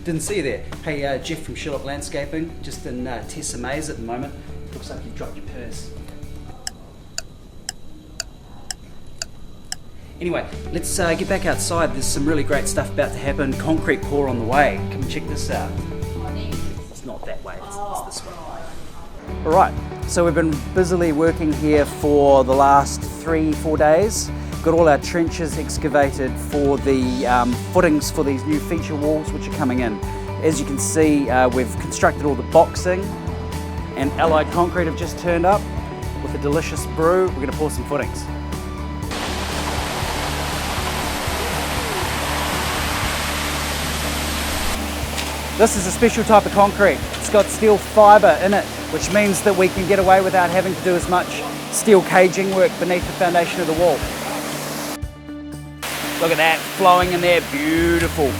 Didn't see you there. Hey, Jeff from Sherlock Landscaping, just in Tessa Maes at the moment. Looks like you dropped your purse. Anyway, let's get back outside. There's some really great stuff about to happen. Concrete pour on the way. Come and check this out. It's not that way, it's this way. Alright, so we've been busily working here for the last 3-4 days. Got all our trenches excavated for the footings for these new feature walls which are coming in. As you can see, we've constructed all the boxing, and Allied Concrete have just turned up with a delicious brew. We're going to pour some footings. This is a special type of concrete. It's got steel fibre in it, which means that we can get away without having to do as much steel caging work beneath the foundation of the wall. Look at that, flowing in there, beautiful.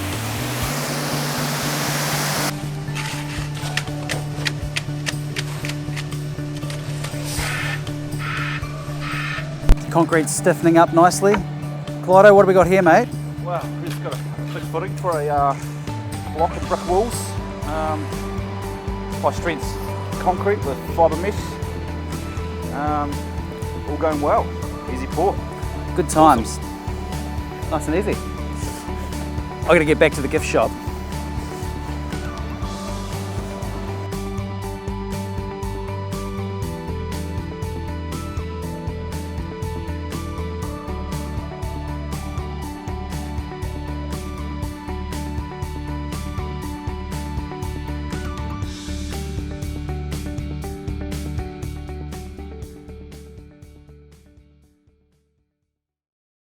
The concrete's stiffening up nicely. Kaleido, what have we got here, mate? Well, we've just got a big footing for a block of brick walls, high strength concrete with fibre mesh, all going well, easy pour. Good times, awesome. Nice and easy. I'm going to get back to the gift shop.